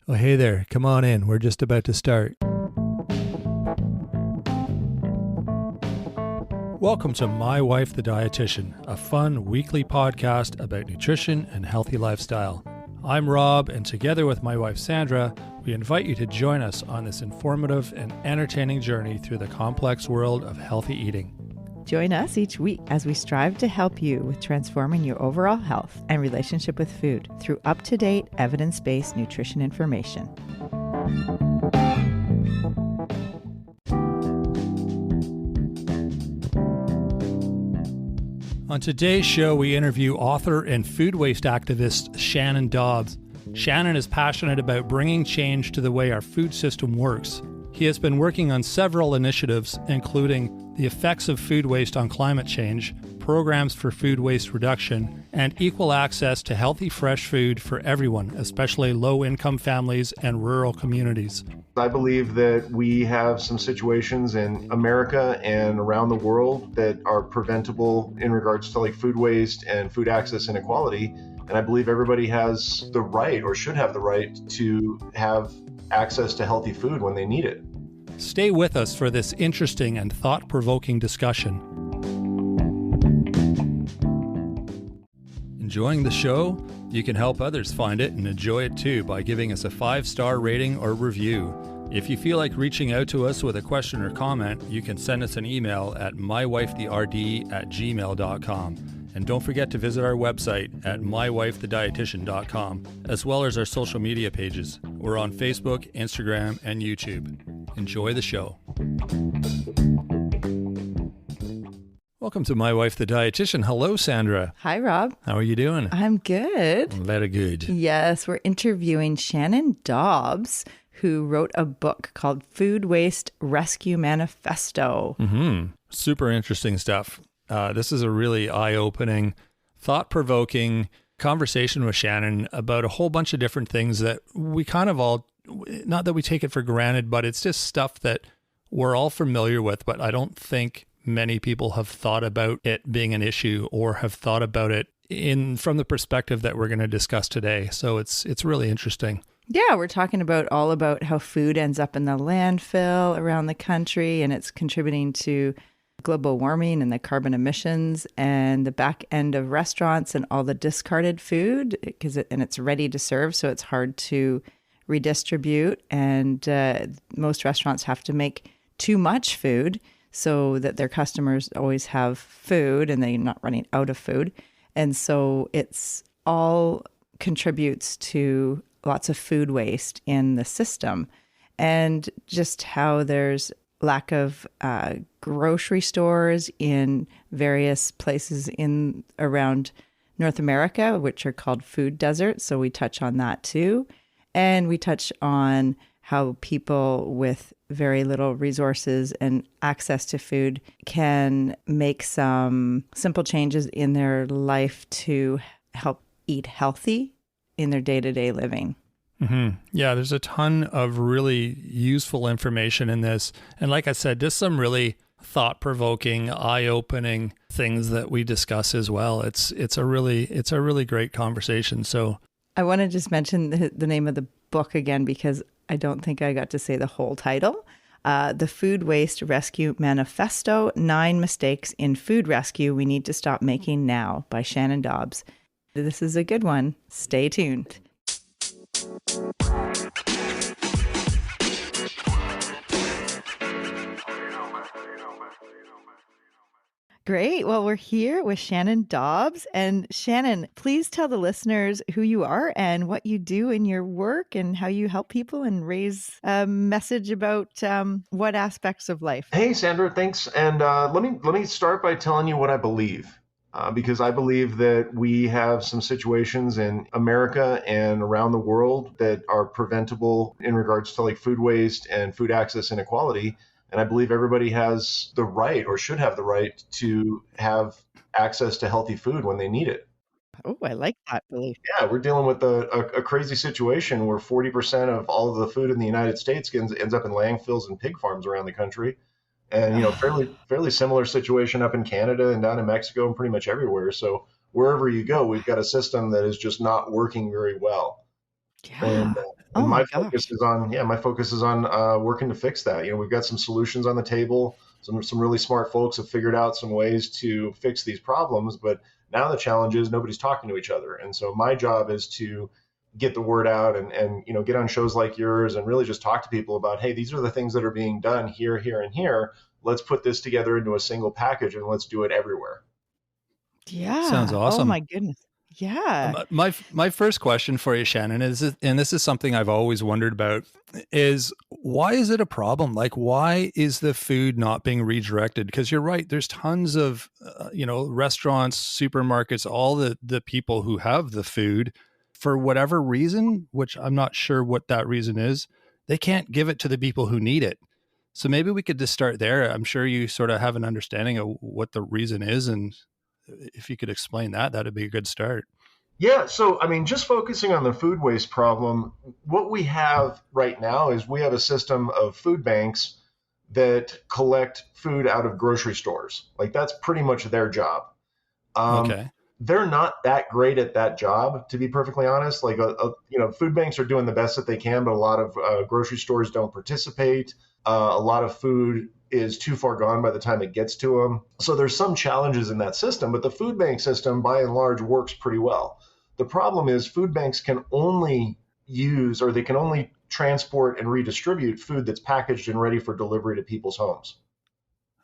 Oh, hey there. Come on in. We're just about to start. Welcome to My Wife the Dietitian, a fun weekly podcast about nutrition and healthy lifestyle. I'm Rob, and together with my wife Sandra, we invite you to join us on this informative and entertaining journey through the complex world of healthy eating. Join us each week as we strive to help you with transforming your overall health and relationship with food through up-to-date, evidence-based nutrition information. On today's show, we interview author and food waste activist Shannon Dobbs. Shannon is passionate about bringing change to the way our food system works. He has been working on several initiatives, including the effects of food waste on climate change, programs for food waste reduction, and equal access to healthy fresh food for everyone, especially low-income families and rural communities. I believe that we have some situations in America and around the world that are preventable in regards to food waste and food access inequality. And I believe everybody has the right, or should have the right, to have access to healthy food when they need it. Stay with us for this interesting and thought-provoking discussion. Enjoying the show? You can help others find it and enjoy it too by giving us a 5-star rating or review. If you feel like reaching out to us with a question or comment, you can send us an email at mywifetherd@gmail.com. And don't forget to visit our website at mywifethedietitian.com, as well as our social media pages. We're on Facebook, Instagram, and YouTube. Enjoy the show. Welcome to My Wife the Dietitian. Hello, Sandra. Hi, Rob. How are you doing? I'm good. Very good. Yes, we're interviewing Shannon Dobbs, who wrote a book called Food Waste Rescue Manifesto. Super interesting stuff. This is a really eye-opening, thought-provoking conversation with Shannon about a whole bunch of different things that we kind of all, not that we take it for granted, but it's just stuff that we're all familiar with, but I don't think many people have thought about it being an issue or have thought about it from the perspective that we're going to discuss today. So it's really interesting. Yeah, we're talking all about how food ends up in the landfill around the country, and it's contributing to global warming and the carbon emissions and the back end of restaurants and all the discarded food and it's ready to serve, so it's hard to redistribute. And most restaurants have to make too much food so that their customers always have food and they're not running out of food. And so it's all contributes to lots of food waste in the system, and just how there's lack of grocery stores in various places around North America, which are called food deserts. So we touch on that too. And we touch on how people with very little resources and access to food can make some simple changes in their life to help eat healthy in their day-to-day living. Yeah, there's a ton of really useful information in this. And like I said, just some really thought-provoking, eye-opening things that we discuss as well. It's a really great conversation. So I want to just mention the name of the book again, because I don't think I got to say the whole title. The Food Waste Rescue Manifesto, 9 Mistakes in Food Rescue We Need to Stop Making Now, by Shannon Dobbs. This is a good one. Stay tuned. Great. Well, we're here with Shannon Dobbs. And Shannon, please tell the listeners who you are and what you do in your work and how you help people and raise a message about what aspects of life. Hey, Sandra, thanks. And let me start by telling you what I believe. Because I believe that we have some situations in America and around the world that are preventable in regards to food waste and food access inequality. And I believe everybody has the right, or should have the right, to have access to healthy food when they need it. Oh, I like that belief. Yeah, we're dealing with a crazy situation where 40% of all of the food in the United States ends up in landfills and pig farms around the country. And, fairly similar situation up in Canada and down in Mexico and pretty much everywhere. So wherever you go, we've got a system that is just not working very well. Yeah. Oh And my my focus gosh. is on, working to fix that. We've got some solutions on the table. Some really smart folks have figured out some ways to fix these problems, but now the challenge is nobody's talking to each other. And so my job is to get the word out and get on shows like yours and really just talk to people about, hey, these are the things that are being done here, here, and here. Let's put this together into a single package and let's do it everywhere. Sounds Yeah. Oh awesome. my goodness. Yeah. My first question for you, Shannon, is, and this is something I've always wondered about, is why is it a problem? Like, why is the food not being redirected? Because you're right, there's tons of, restaurants, supermarkets, all the people who have the food, for whatever reason, which I'm not sure what that reason is, they can't give it to the people who need it. So maybe we could just start there. I'm sure you sort of have an understanding of what the reason is, and if you could explain that, that'd be a good start. Yeah, so I mean, just focusing on the food waste problem, what we have right now is we have a system of food banks that collect food out of grocery stores. Like that's pretty much their job. Um, Okay. they're not that great at that job, to be perfectly honest. Like, food banks are doing the best that they can, but a lot of grocery stores don't participate. A lot of food is too far gone by the time it gets to them. So there's some challenges in that system, but the food bank system, by and large, works pretty well. The problem is food banks can only use, or they can only transport and redistribute food that's packaged and ready for delivery to people's homes.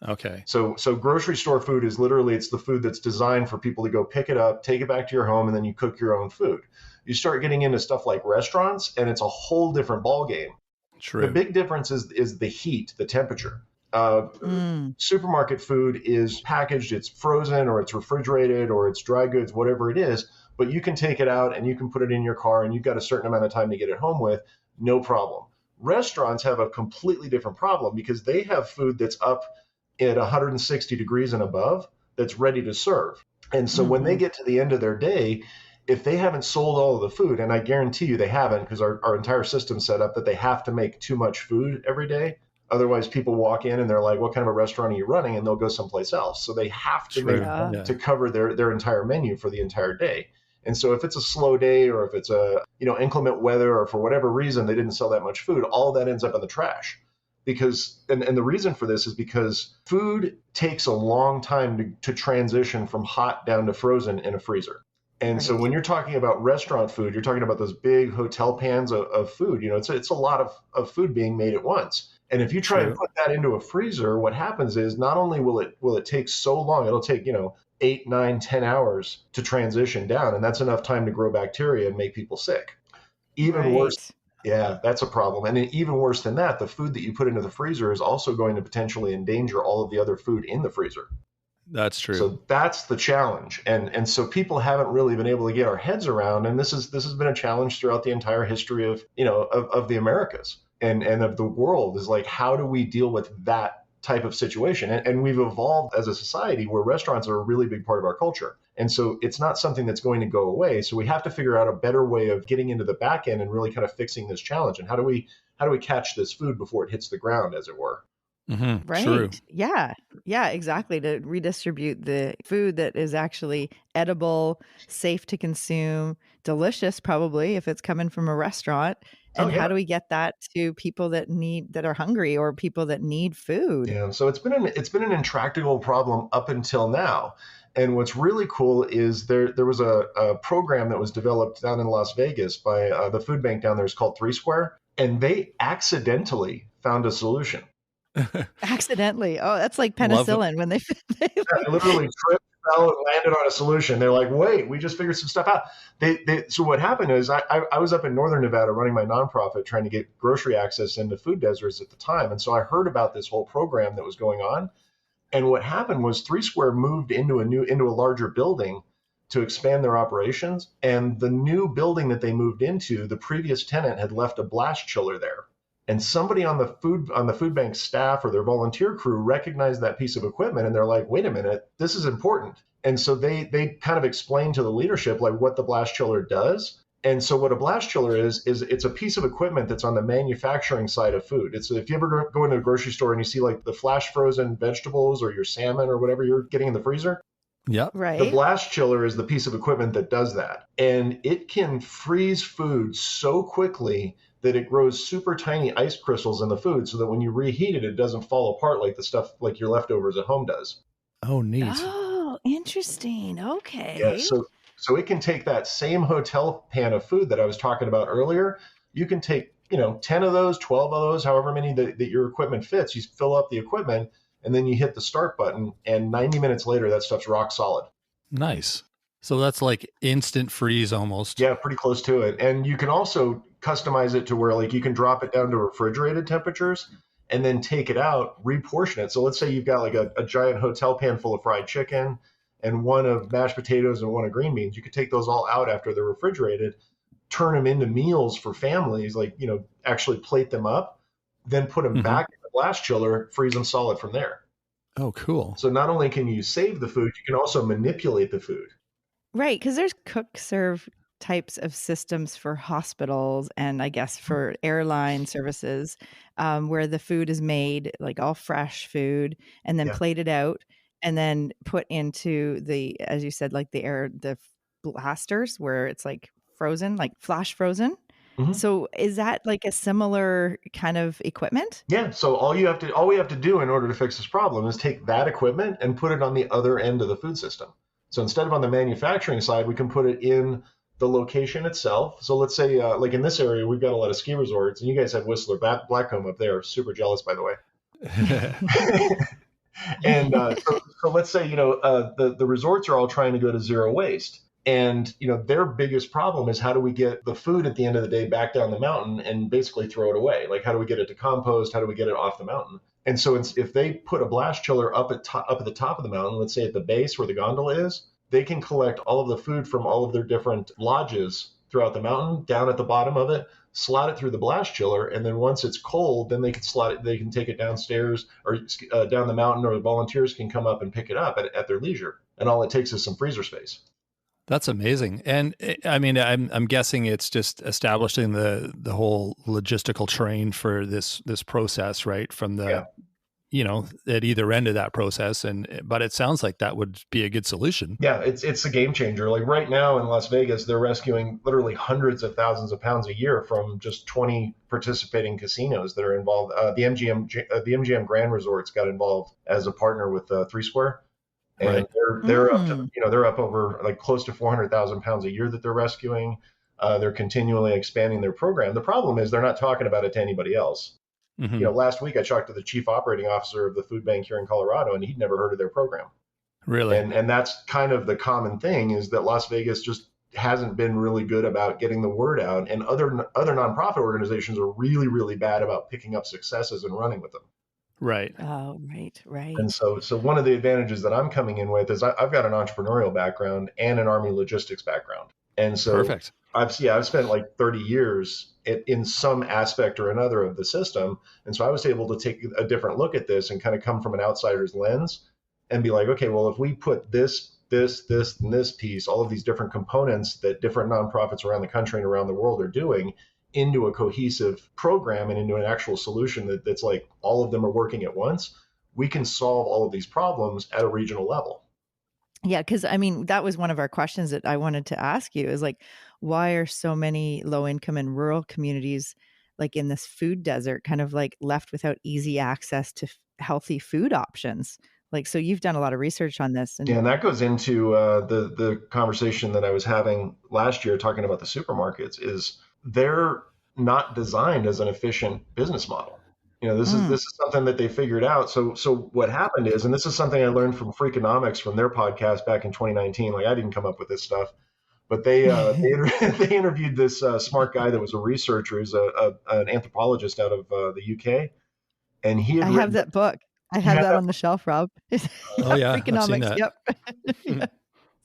Okay. So grocery store food is literally, it's the food that's designed for people to go pick it up, take it back to your home, and then you cook your own food. You start getting into stuff like restaurants, and it's a whole different ballgame. The True. big difference is the heat, the temperature. Mm. Supermarket food is packaged, it's frozen, or it's refrigerated, or it's dry goods, whatever it is, but you can take it out and you can put it in your car, and you've got a certain amount of time to get it home with, no problem. Restaurants have a completely different problem because they have food that's up at 160 degrees and above that's ready to serve. And so when they Mm-hmm. get to the end of their day, if they haven't sold all of the food, and I guarantee you they haven't, because our entire system's set up that they have to make too much food every day. Otherwise, people walk in and they're like, what kind of a restaurant are you running? And they'll go someplace else. So they have to make True. Yeah. Yeah. to cover their entire menu for the entire day. And so if it's a slow day, or if it's a inclement weather, or for whatever reason they didn't sell that much food, all that ends up in the trash. Because and the reason for this is because food takes a long time to transition from hot down to frozen in a freezer. And so Right. when you're talking about restaurant food, you're talking about those big hotel pans of food. It's a lot of food being made at once. And if you try and True. put that into a freezer, what happens is not only will it take so long, it'll take 8, 9, 10 hours to transition down, and that's enough time to grow bacteria and make people sick. Even worse. Right. Yeah, that's a problem. And then even worse than that, the food that you put into the freezer is also going to potentially endanger all of the other food in the freezer. That's true. So that's the challenge. And so people haven't really been able to get our heads around, and this has been a challenge throughout the entire history of the Americas and of the world, is like, how do we deal with that type of situation? And we've evolved as a society where restaurants are a really big part of our culture. And so it's not something that's going to go away. So we have to figure out a better way of getting into the back end and really kind of fixing this challenge. And how do we catch this food before it hits the ground, as it were? Mm-hmm. Right. True. Yeah. Yeah, exactly. To redistribute the food that is actually edible, safe to consume, delicious, probably, if it's coming from a restaurant. Oh And yeah. how do we get that to people that are hungry, or people that need food? Yeah, so it's been an intractable problem up until now. And what's really cool is there was a program that was developed down in Las Vegas by the food bank down there. Is called Three Square, and they accidentally found a solution. Accidentally. Oh, that's like Love it. penicillin when they They literally tripped, fell, and landed on a solution. They're like, wait, we just figured some stuff out. So what happened is I was up in Northern Nevada running my nonprofit trying to get grocery access into food deserts at the time. And so I heard about this whole program that was going on. And what happened was Three Square moved into a larger building to expand their operations. And the new building that they moved into, the previous tenant had left a blast chiller there. And somebody on the food bank staff or their volunteer crew recognized that piece of equipment, and they're like, wait a minute, this is important. And so they kind of explained to the leadership like what the blast chiller does. And so what a blast chiller is it's a piece of equipment that's on the manufacturing side of food. It's if you ever go into a grocery store and you see like the flash frozen vegetables or your salmon or whatever you're getting in the freezer, Yeah. the Right. blast chiller is the piece of equipment that does that. And it can freeze food so quickly that it grows super tiny ice crystals in the food so that when you reheat it, it doesn't fall apart like the stuff like your leftovers at home does. Oh, neat. Oh, interesting. Yeah, Okay. so it can take that same hotel pan of food that I was talking about earlier. You can take, 10 of those, 12 of those, however many that your equipment fits. You fill up the equipment and then you hit the start button, and 90 minutes later, that stuff's rock solid. Nice. So that's like instant freeze almost. Yeah, pretty close to it. And you can also customize it to where like you can drop it down to refrigerated temperatures and then take it out, reportion it. So let's say you've got like a giant hotel pan full of fried chicken and one of mashed potatoes and one of green beans. You could take those all out after they're refrigerated, turn them into meals for families, like, actually plate them up, then put them back in the blast chiller, freeze them solid from there. Oh, cool. So not only can you save the food, you can also manipulate the food. Right, because there's cook serve types of systems for hospitals and I guess for airline services, where the food is made, like all fresh food, and then Yeah. plated out and then put into the, as you said, like the blasters where it's like frozen, like flash frozen. Mhm. So is that like a similar kind of equipment? Yeah. So all we have to do in order to fix this problem is take that equipment and put it on the other end of the food system. So instead of on the manufacturing side, we can put it in the location itself. So let's say, like in this area, we've got a lot of ski resorts, and you guys have Whistler Blackcomb up there. Super jealous, by the way. And so let's say, the resorts are all trying to go to zero waste. And, their biggest problem is how do we get the food at the end of the day back down the mountain and basically throw it away? Like, how do we get it to compost? How do we get it off the mountain? And so if they put a blast chiller up at the top of the mountain, let's say at the base where the gondola is, they can collect all of the food from all of their different lodges throughout the mountain, down at the bottom of it, slot it through the blast chiller, and then once it's cold, then they can slot it. They can take it downstairs or down the mountain, or the volunteers can come up and pick it up at their leisure. And all it takes is some freezer space. That's amazing. And I mean, I'm guessing it's just establishing the whole logistical train for this process, right? From the, at either end of that process. But it sounds like that would be a good solution. Yeah, it's a game changer. Like right now in Las Vegas, they're rescuing literally hundreds of thousands of pounds a year from just 20 participating casinos that are involved. The MGM Grand Resorts got involved as a partner with Three Square. And Right. they're up to, they're up over like close to 400,000 pounds a year that they're rescuing. They're continually expanding their program. The problem is they're not talking about it to anybody else. Mm-hmm. Last week I talked to the chief operating officer of the food bank here in Colorado, and he'd never heard of their program. Really? And that's kind of the common thing, is that Las Vegas just hasn't been really good about getting the word out. And other nonprofit organizations are really, really bad about picking up successes and running with them. Right. Oh, right. And so one of the advantages that I'm coming in with is I've got an entrepreneurial background and an Army logistics background. And so Perfect. I've spent like 30 years in some aspect or another of the system. And so I was able to take a different look at this and kind of come from an outsider's lens and be like, okay, well, if we put this, and this piece, all of these different components that different nonprofits around the country and around the world are doing, into a cohesive program and into an actual solution that's like all of them are working at once, we can solve all of these problems at a regional level. Yeah, because I mean, that was one of our questions that I wanted to ask you is like, why are so many low income and rural communities like in this food desert kind of like left without easy access to healthy food options? Like, so you've done a lot of research on this. And that goes into the conversation that I was having last year talking about the supermarkets. Is they're not designed as an efficient business model. This is something that they figured out. So what happened is, and this is something I learned from Freakonomics from their podcast back in 2019. Like I didn't come up with this stuff, but they interviewed this smart guy that was a researcher, who's an anthropologist out of the UK, and he had have that book. I have that on the shelf, Rob. Oh yeah, Freakonomics. Yep.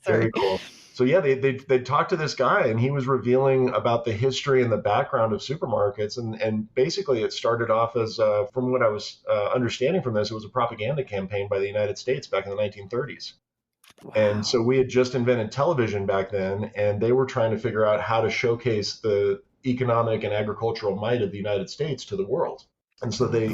Very cool. So yeah, they talked to this guy, and he was revealing about the history and the background of supermarkets, and basically it started off as, from what I was understanding from this, it was a propaganda campaign by the United States back in the 1930s. Wow. And so we had just invented television back then, and they were trying to figure out how to showcase the economic and agricultural might of the United States to the world. And so they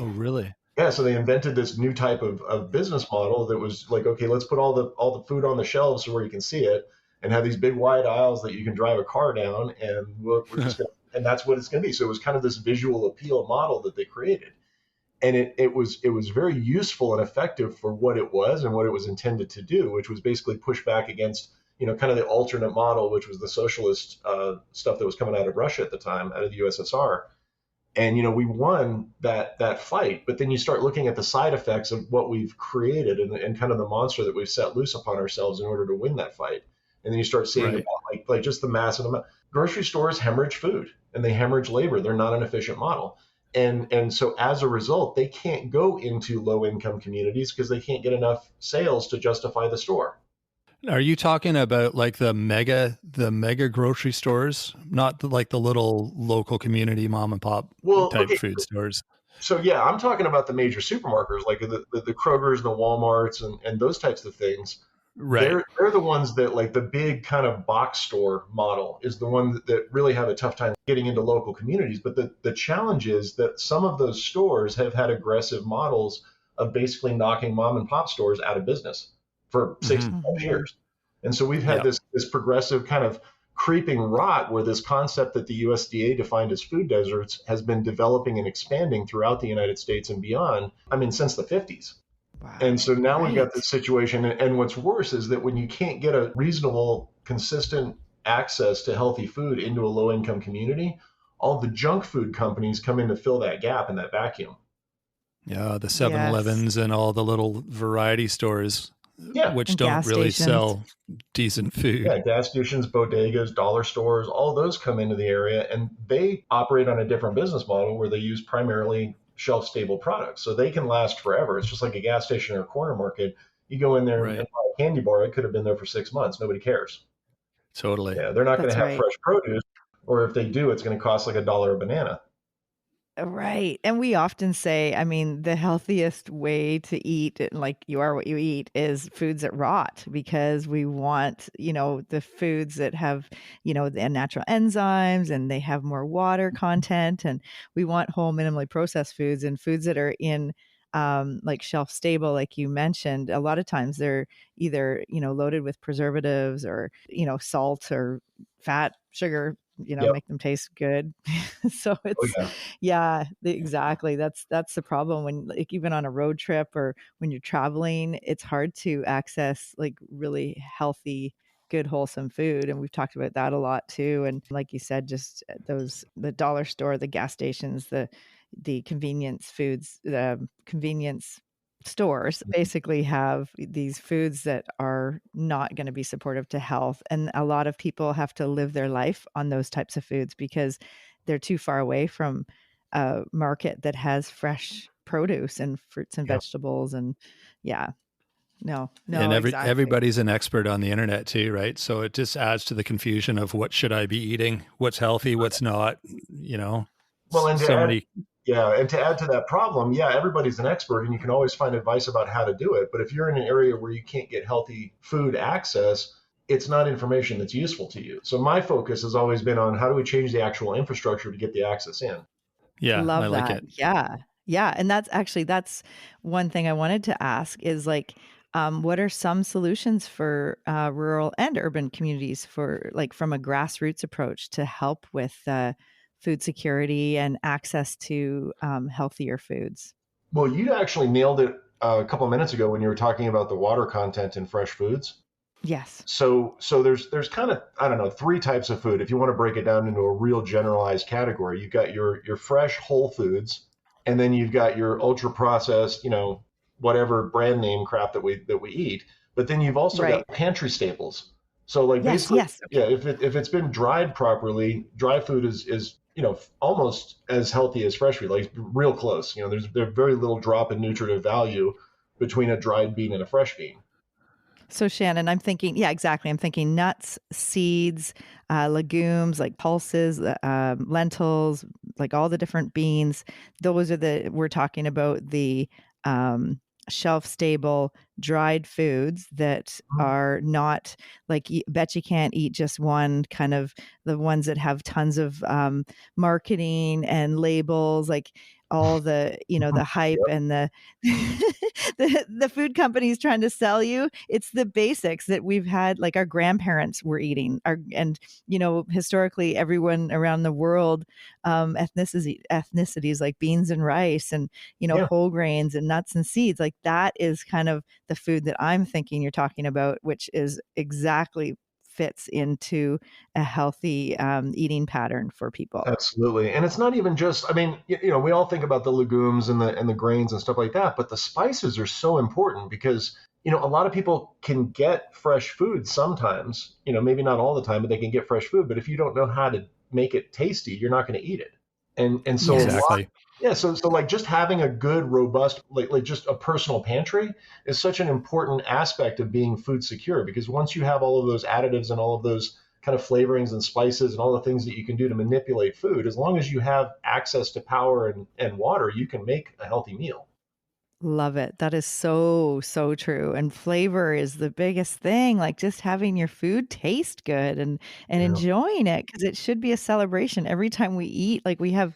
so they invented this new type of business model that was like, okay, let's put all the food on the shelves so where you can see it, and have these big wide aisles that you can drive a car down, and we're just going to and that's what it's going to be. So it was kind of this visual appeal model that they created. And it was very useful and effective for what it was and what it was intended to do, which was basically push back against, kind of the alternate model, which was the socialist stuff that was coming out of Russia at the time, out of the USSR. And we won that fight, but then you start looking at the side effects of what we've created and kind of the monster that we've set loose upon ourselves in order to win that fight. And then you start seeing Right. about like just the massive amount. Grocery stores hemorrhage food and they hemorrhage labor. They're not an efficient model. And so as a result, they can't go into low income communities because they can't get enough sales to justify the store. Are you talking about like the mega grocery stores, not like the little local community mom and pop Well, type okay. food stores? So yeah, I'm talking about the major supermarkets, like the Krogers, the Walmarts, and those types of things. Right. They're the ones that, like, the big kind of box store model is the one that really have a tough time getting into local communities. But the challenge is that some of those stores have had aggressive models of basically knocking mom and pop stores out of business for 65 years. And so we've had this progressive kind of creeping rot where this concept that the USDA defined as food deserts has been developing and expanding throughout the United States and beyond, since the 50s. Wow. And so now we've got this situation. And what's worse is that when you can't get a reasonable, consistent access to healthy food into a low income community, all the junk food companies come in to fill that gap and that vacuum. Yeah, the 7-Elevens and all the little variety stores, which And don't gas really stations. sell decent food. Yeah, gas stations, bodegas, dollar stores, all those come into the area, and they operate on a different business model where they use primarily shelf-stable products. So they can last forever. It's just like a gas station or a corner market. You go in there and buy a candy bar, it could have been there for 6 months. Nobody cares. Totally. Yeah, they're not going to have fresh produce, or if they do, it's going to cost like $1 a banana. Right. And we often say, the healthiest way to eat, like you are what you eat, is foods that rot, because we want, the foods that have, the natural enzymes and they have more water content. And we want whole, minimally processed foods, and foods that are in like shelf stable, like you mentioned. A lot of times they're either, loaded with preservatives or, salt or fat, sugar, make them taste good. So it's, exactly. That's the problem when, like, even on a road trip or when you're traveling, it's hard to access like really healthy, good, wholesome food. And we've talked about that a lot too. And like you said, just the dollar store, the gas stations, the convenience foods, the convenience stores basically have these foods that are not going to be supportive to health. And a lot of people have to live their life on those types of foods because they're too far away from a market that has fresh produce and fruits and vegetables. And no, and exactly. everybody's an expert on the internet too, right? So it just adds to the confusion of what should I be eating, what's healthy, what's not, Well, and so many. And to add to that problem, everybody's an expert and you can always find advice about how to do it. But if you're in an area where you can't get healthy food access, it's not information that's useful to you. So my focus has always been on how do we change the actual infrastructure to get the access in. Yeah, Love I like that. it. Yeah. And that's one thing I wanted to ask is like, what are some solutions for rural and urban communities for like from a grassroots approach to help with food security and access to healthier foods? Well, you actually nailed it a couple of minutes ago when you were talking about the water content in fresh foods. Yes. So there's kind of, I don't know, 3 types of food. If you want to break it down into a real generalized category, you've got your fresh whole foods, and then you've got your ultra processed, whatever brand name crap that we eat. But then you've also got pantry staples. So like basically, if it's been dried properly, dry food is almost as healthy as fresh food, like real close. There's very little drop in nutritive value between a dried bean and a fresh bean. So Shannon, I'm thinking, exactly. I'm thinking nuts, seeds, legumes like pulses, lentils, like all the different beans. Those are we're talking about the shelf stable, dried foods that are not like, bet you can't eat just one, kind of the ones that have tons of marketing and labels, like all the, the hype Yep. and the, the food companies trying to sell you. It's the basics that we've had, like our grandparents were eating, and historically everyone around the world, ethnicities like beans and rice and Yeah. whole grains and nuts and seeds, like that is kind of the food that I'm thinking you're talking about, which is exactly fits into a healthy eating pattern for people. Absolutely. And it's not even just, I mean, we all think about the legumes and the grains and stuff like that, but the spices are so important because, a lot of people can get fresh food sometimes, maybe not all the time, but they can get fresh food. But if you don't know how to make it tasty, you're not going to eat it. And so Yes. Exactly. yeah, so like just having a good, robust, like just a personal pantry is such an important aspect of being food secure, because once you have all of those additives and all of those kind of flavorings and spices and all the things that you can do to manipulate food, as long as you have access to power and water, you can make a healthy meal. Love it. That is so, so true. And flavor is the biggest thing, like just having your food taste good and Yeah. enjoying it, because it should be a celebration every time we eat. Like we have,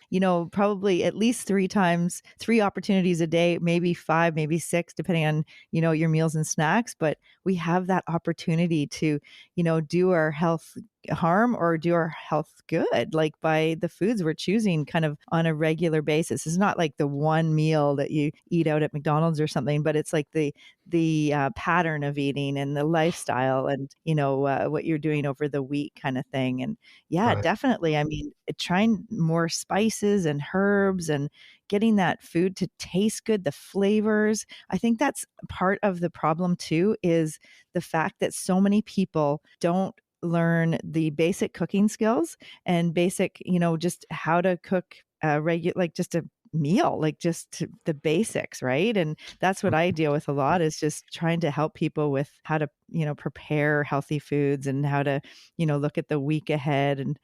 probably at least three opportunities a day, maybe five, maybe six, depending on, your meals and snacks. But we have that opportunity to, do our health harm or do our health good, like by the foods we're choosing kind of on a regular basis. It's not like the one meal that you eat out at McDonald's or something, but it's like the pattern of eating and the lifestyle and what you're doing over the week kind of thing. And yeah, Right. definitely, I mean, trying more spices and herbs and getting that food to taste good, the flavors. I think that's part of the problem too, is the fact that so many people don't learn the basic cooking skills and basic, just how to cook like just a meal, like just the basics, right? And that's what I deal with a lot, is just trying to help people with how to, prepare healthy foods and how to, look at the week ahead and,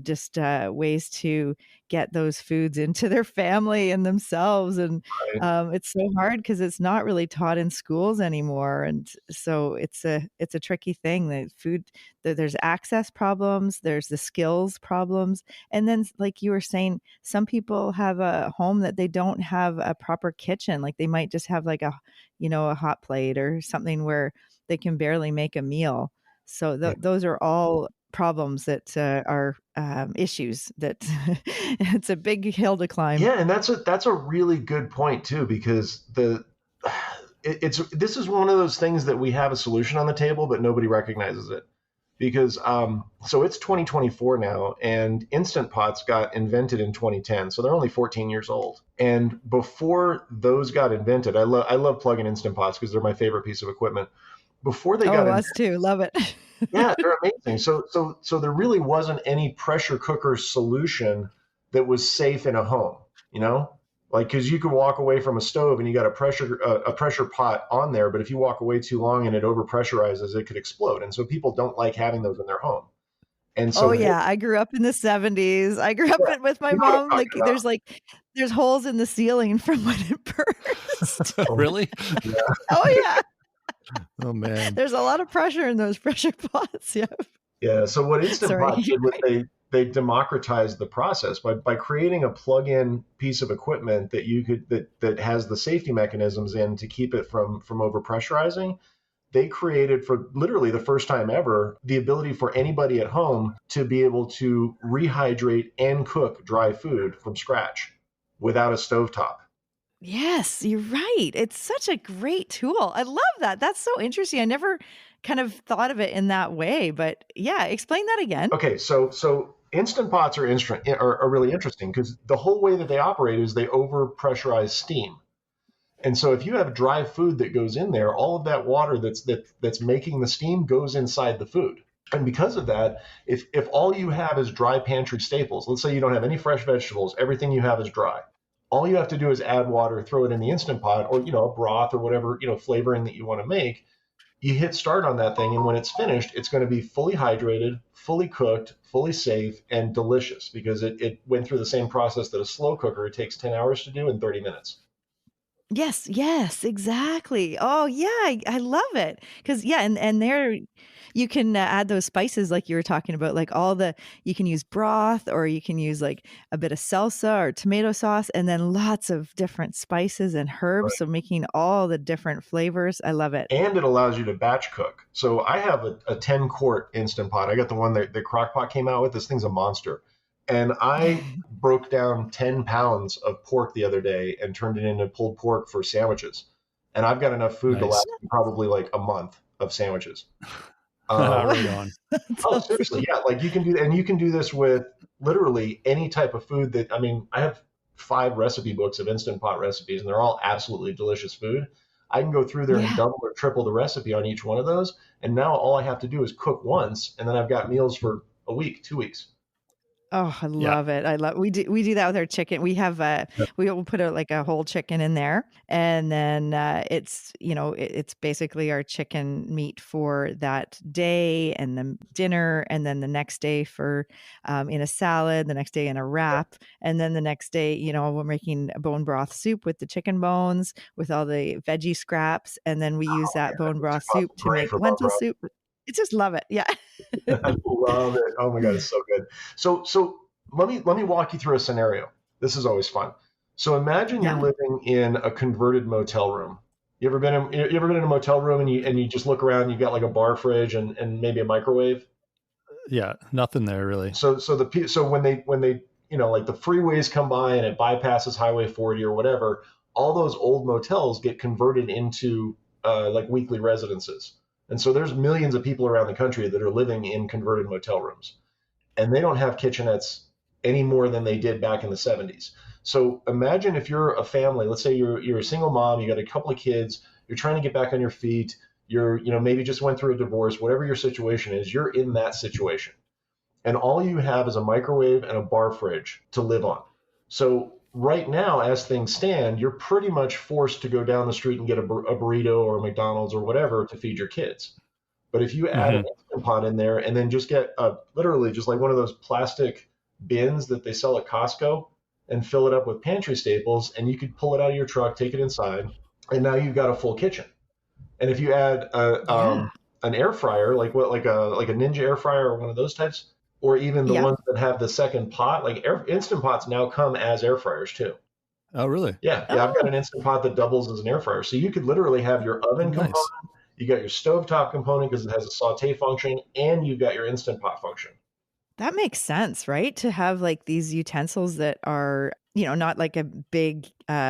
just ways to get those foods into their family and themselves. And Right. it's so hard because it's not really taught in schools anymore. And so it's a tricky thing. The food, there's access problems, there's the skills problems. And then, like you were saying, some people have a home that they don't have a proper kitchen. Like they might just have like a hot plate or something where they can barely make a meal. So Yeah. those are all problems that are issues that it's a big hill to climb. Yeah, and that's a really good point too, because this is one of those things that we have a solution on the table, but nobody recognizes it. Because so it's 2024 now, and Instant Pots got invented in 2010, so they're only 14 years old. And before those got invented, I love plugging Instant Pots because they're my favorite piece of equipment. Before they got Oh, invented, us too. Love it. yeah, they're amazing. So there really wasn't any pressure cooker solution that was safe in a home, like, because you could walk away from a stove and you got a pressure pot on there, but if you walk away too long and it overpressurizes, it could explode. And so people don't like having those in their home. And Oh so yeah, I grew up in the '70s. I grew up yeah, with my you know what I'm mom. talking about. There's holes in the ceiling from when it burst. Really? Yeah. Oh yeah, Oh man. there's a lot of pressure in those pressure pots. Yeah. Yeah. So what Instant Sorry. Pot did was they democratized the process by creating a plug-in piece of equipment that you could that has the safety mechanisms in to keep it from overpressurizing. They created, for literally the first time ever, the ability for anybody at home to be able to rehydrate and cook dry food from scratch without a stovetop. Yes, you're right. It's such a great tool. I love that. That's so interesting. I never kind of thought of it in that way, but yeah, explain that again. Okay, so Instant Pots are really interesting because the whole way that they operate is they overpressurize steam. And so if you have dry food that goes in there, all of that water that's making the steam goes inside the food. And because of that, if all you have is dry pantry staples, let's say you don't have any fresh vegetables, everything you have is dry. All you have to do is add water, throw it in the Instant Pot, or a broth or whatever flavoring that you want to make. You hit start on that thing, and when it's finished, it's going to be fully hydrated, fully cooked, fully safe, and delicious because it went through the same process that a slow cooker, it takes 10 hours to do in 30 minutes. Yes, exactly. Oh, yeah, I love it. Because yeah, and there you can add those spices like you were talking about, like you can use broth or you can use like a bit of salsa or tomato sauce, and then lots of different spices and herbs. So making all the different flavors. I love it. And it allows you to batch cook. So I have a 10 quart Instant Pot. I got the one that the Crock-Pot came out with. This thing's a monster. And I broke down 10 pounds of pork the other day and turned it into pulled pork for sandwiches. And I've got enough food to Nice. last me probably like a month of sandwiches. Right on. Oh, seriously, yeah. Like you can do, and you can do this with literally any type of food that, I mean, I have 5 recipe books of Instant Pot recipes, and they're all absolutely delicious food. I can go through there and Yeah. double or triple the recipe on each one of those. And now all I have to do is cook once, and then I've got meals for a week, 2 weeks. Oh, I Yeah. love it. I love we do that with our chicken. We have we will put like a whole chicken in there, and then it's it's basically our chicken meat for that day and the dinner, and then the next day for in a salad, the next day in a wrap, and then the next day we're making a bone broth soup with the chicken bones with all the veggie scraps, and then we use that bone broth soup to Great make for lentil Barbara. soup. I just love it. Yeah. I love it. Oh my God, it's so good. So let me walk you through a scenario. This is always fun. So imagine you're Yeah. living in a converted motel room. You ever been in a motel room and you just look around, you've got like a bar fridge and maybe a microwave. Yeah. Nothing there really. So when they like the freeways come by and it bypasses Highway 40 or whatever, all those old motels get converted into like weekly residences. And so there's millions of people around the country that are living in converted motel rooms, and they don't have kitchenettes any more than they did back in the 70s. So imagine if you're a family, let's say you're a single mom, you got a couple of kids, you're trying to get back on your feet, you're maybe just went through a divorce, whatever your situation is, you're in that situation. And all you have is a microwave and a bar fridge to live on. So right now, as things stand, you're pretty much forced to go down the street and get a burrito or a McDonald's or whatever to feed your kids. But if you add an Hmm. Instant Pot in there and then just get literally just like one of those plastic bins that they sell at Costco and fill it up with pantry staples, and you could pull it out of your truck, take it inside, and now you've got a full kitchen. And if you add Yeah. an air fryer, like a Ninja air fryer or one of those types, or even the Yeah. ones that have the second pot, like Instant Pots now come as air fryers too. Oh, really? Yeah, I've got Oh, an Instant Pot that doubles as an air fryer. So you could literally have your oven component, Nice. you got your stovetop component because it has a saute function, and you've got your Instant Pot function. that makes sense, right? To have like these utensils that are, not like a big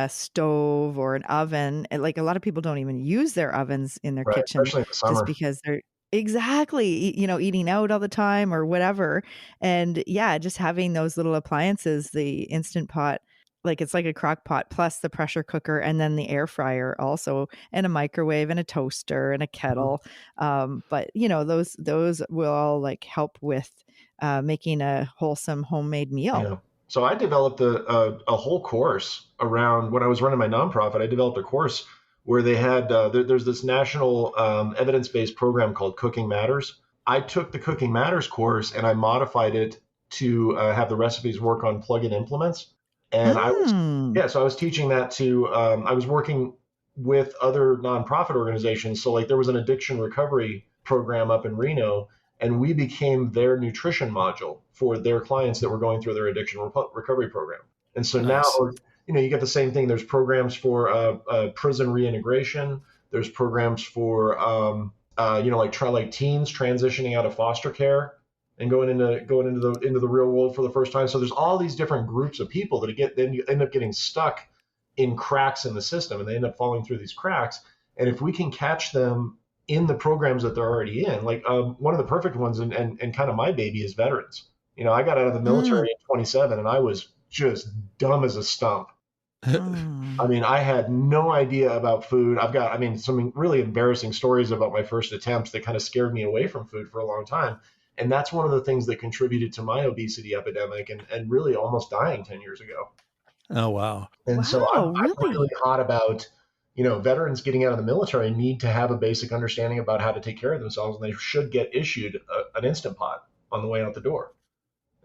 stove or an oven. And, like a lot of people don't even use their ovens in their Right, kitchen especially in the just summer. because they're exactly, eating out all the time or whatever. And yeah, just having those little appliances, the Instant Pot, like it's like a crock pot plus the pressure cooker and then the air fryer also, and a microwave and a toaster and a Mhm. kettle. But those will all like help with making a wholesome homemade meal. Yeah. So I developed a whole course around when I was running my nonprofit. I developed a course where they had there's this national evidence-based program called Cooking Matters. I took the Cooking Matters course and I modified it to have the recipes work on plug-in implements. And Mm. so I was teaching that to I was working with other nonprofit organizations. So like there was an addiction recovery program up in Reno, and we became their nutrition module for their clients that were going through their addiction recovery program. And so now, Nice. you get the same thing. There's programs for prison reintegration. There's programs for like teens transitioning out of foster care and going into the real world for the first time. So there's all these different groups of people that then you end up getting stuck in cracks in the system, and they end up falling through these cracks. And if we can catch them in the programs that they're already in, like one of the perfect ones, and kind of my baby is veterans. I got out of the Mm. military at 27, and I was just dumb as a stump. I Mm. mean, I had no idea about food. Some really embarrassing stories about my first attempts that kind of scared me away from food for a long time. And that's one of the things that contributed to my obesity epidemic and really almost dying 10 years ago. Oh, wow. And so I'm Wow, really really? hot about, veterans getting out of the military need to have a basic understanding about how to take care of themselves, and they should get issued an Instant Pot on the way out the door.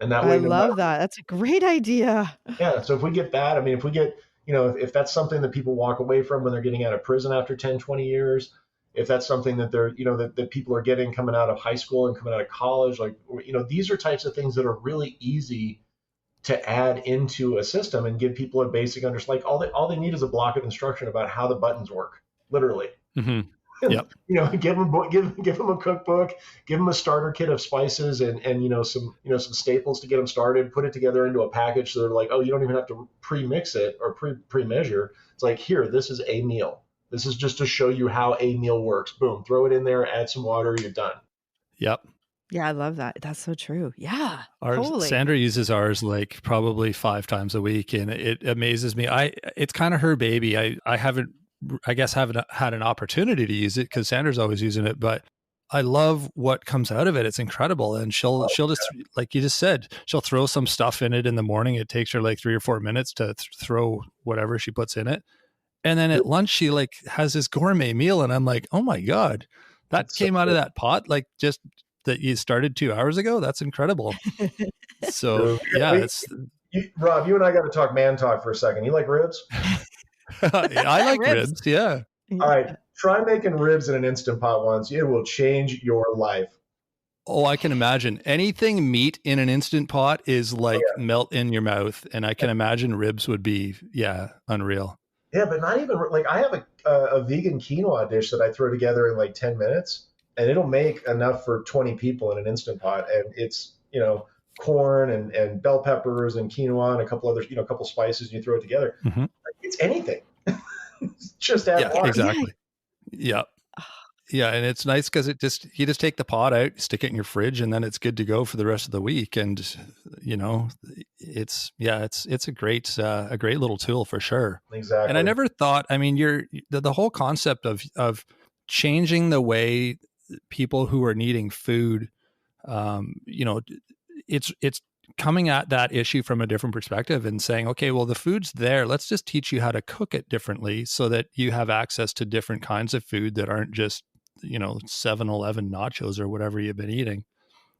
And that I way, no matter, love that. That's a great idea. yeah. So if we get that, I mean, if we get, if that's something that people walk away from when they're getting out of prison after 10, 20 years, if that's something that they're, that people are getting coming out of high school and coming out of college, like, these are types of things that are really easy to add into a system and give people a basic understanding. Like all they need is a block of instruction about how the buttons work, literally. Mm-hmm. Yep. Give them a cookbook, give them a starter kit of spices and some staples to get them started. Put it together into a package so they're like, oh, you don't even have to pre-mix it or pre-measure. It's like, here, this is a meal. This is just to show you how a meal works. Boom, throw it in there, add some water, you're done. Yep. Yeah, I love that. That's so true. Yeah, totally. Sandra uses ours like probably 5 times a week, and it amazes me. It's kind of her baby. I haven't had an opportunity to use it because Sandra's always using it, but I love what comes out of it. It's incredible. And she'll just, like you just said, she'll throw some stuff in it in the morning. It takes her like 3 or 4 minutes to throw whatever she puts in it. And then at lunch, she like has this gourmet meal. And I'm like, oh my God, that came out of that pot, like just that you started 2 hours ago. That's incredible. So yeah, Rob, you and I got to talk man talk for a second. You like ribs? I like ribs. Yeah. All right. Try making ribs in an Instant Pot once. It will change your life. Oh, I can imagine. Anything meat in an Instant Pot is like melt in your mouth. And I can imagine ribs would be, unreal. Yeah, but not even like I have a vegan quinoa dish that I throw together in like 10 minutes and it'll make enough for 20 people in an Instant Pot. And it's, corn and bell peppers and quinoa and a couple other, a couple spices, and you throw it together. Mm-hmm. It's anything. Just add water. Exactly. Yeah. Yeah. And it's nice because you just take the pot out, stick it in your fridge, and then it's good to go for the rest of the week. And, it's a great little tool for sure. Exactly. And I never thought, I mean, the whole concept of changing the way people who are needing food, it's coming at that issue from a different perspective and saying, okay, well, the food's there. Let's just teach you how to cook it differently so that you have access to different kinds of food that aren't just, 7-Eleven nachos or whatever you've been eating.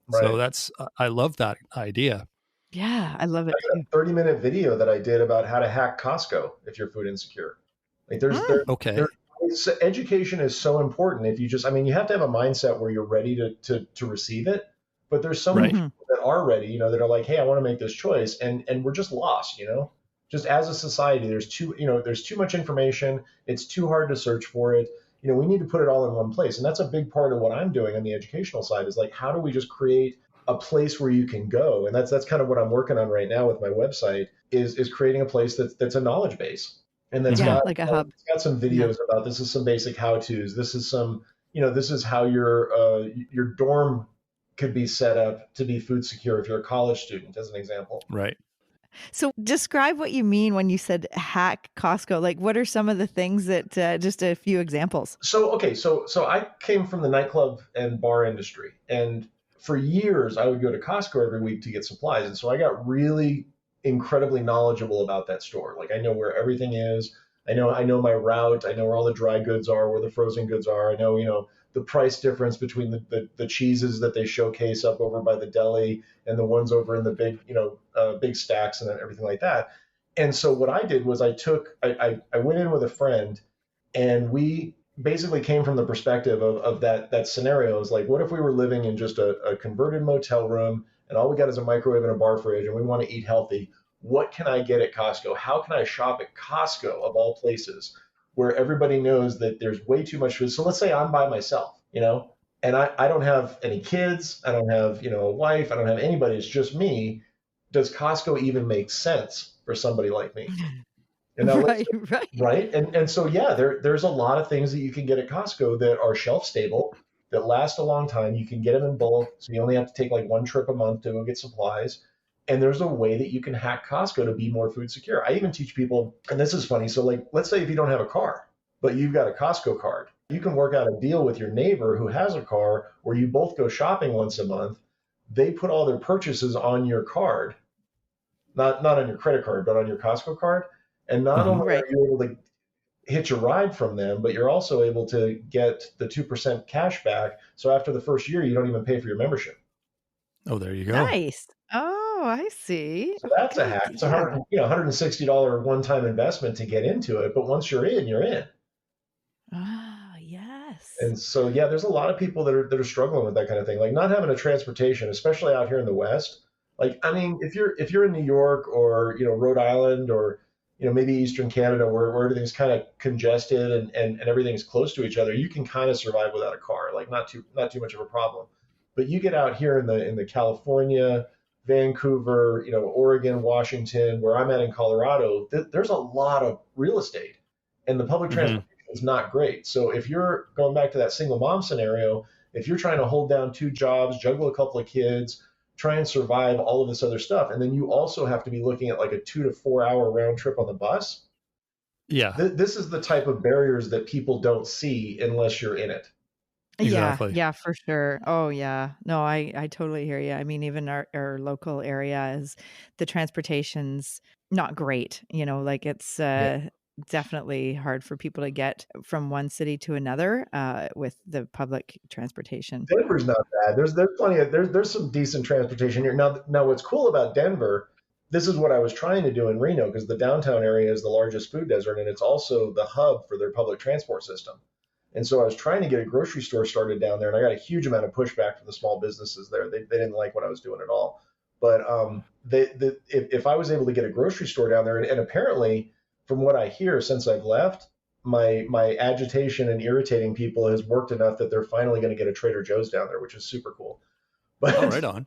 Right. So I love that idea. Yeah, I love it. I got a 30-minute video that I did about how to hack Costco if you're food insecure. Like education is so important. If you you have to have a mindset where you're ready to receive it. But there's so many people that are ready, that are like, hey, I want to make this choice. And we're just lost, just as a society, there's too much information. It's too hard to search for it. We need to put it all in one place. And that's a big part of what I'm doing on the educational side is like, how do we just create a place where you can go? And that's kind of what I'm working on right now with my website is creating a place that's a knowledge base. And that's got like a hub. It's got some videos about this is some basic how-tos. This is some, this is how your dorm could be set up to be food secure if you're a college student, as an example. Right. So describe what you mean when you said hack Costco. Like, what are some of the things that, just a few examples? So I came from the nightclub and bar industry. And for years, I would go to Costco every week to get supplies. And so I got really incredibly knowledgeable about that store. Like, I know where everything is. I know my route. I know where all the dry goods are, where the frozen goods are. I know, the price difference between the cheeses that they showcase up over by the deli and the ones over in the big, big stacks and everything like that. And so what I did was I went in with a friend and we basically came from the perspective of that scenario. Is like, what if we were living in just a converted motel room and all we got is a microwave and a bar fridge and we want to eat healthy? What can I get at Costco? How can I shop at Costco of all places, where everybody knows that there's way too much food? So let's say I'm by myself, and I don't have any kids. I don't have, a wife. I don't have anybody. It's just me. Does Costco even make sense for somebody like me? Right. And so, there's a lot of things that you can get at Costco that are shelf stable, that last a long time. You can get them in bulk. So you only have to take like one trip a month to go get supplies. And there's a way that you can hack Costco to be more food secure. I even teach people, and this is funny. So like, let's say if you don't have a car, but you've got a Costco card, you can work out a deal with your neighbor who has a car where you both go shopping once a month. They put all their purchases on your card, not on your credit card, but on your Costco card. And not only are you able to hitch a ride from them, but you're also able to get the 2% cash back. So after the first year, you don't even pay for your membership. Oh, there you go. Nice. Oh, Oh, I see. So that's a hack. Okay, It's yeah. $160 one-time investment to get into it, but once you're in, you're in. Ah, yes. And so, yeah, there's a lot of people that are struggling with that kind of thing, like not having a transportation, especially out here in the West. Like, I mean, if you're in New York or Rhode Island or maybe Eastern Canada where everything's kind of congested and everything's close to each other, you can kind of survive without a car, like not too much of a problem. But you get out here in the California, Vancouver, Oregon, Washington, where I'm at in Colorado, there's a lot of real estate, and the public Hmm. transportation is not great. So if you're going back to that single mom scenario, if you're trying to hold down two jobs, juggle a couple of kids, try and survive all of this other stuff, and then you also have to be looking at like a 2 to 4 hour round trip on the bus, Yeah, this is the type of barriers that people don't see unless you're in it. Yeah, exactly. yeah, for sure. Oh, yeah. No, I totally hear you. I mean, even our local area is the transportation's not great. Like it's Yeah. definitely hard for people to get from one city to another with the public transportation. Denver's not bad. There's plenty of there's some decent transportation here. Now what's cool about Denver, this is what I was trying to do in Reno because the downtown area is the largest food desert and it's also the hub for their public transport system. And so I was trying to get a grocery store started down there, and I got a huge amount of pushback from the small businesses there. They didn't like what I was doing at all. But if I was able to get a grocery store down there, and apparently, from what I hear since I've left, my agitation and irritating people has worked enough that they're finally going to get a Trader Joe's down there, which is super cool. Oh, But right on.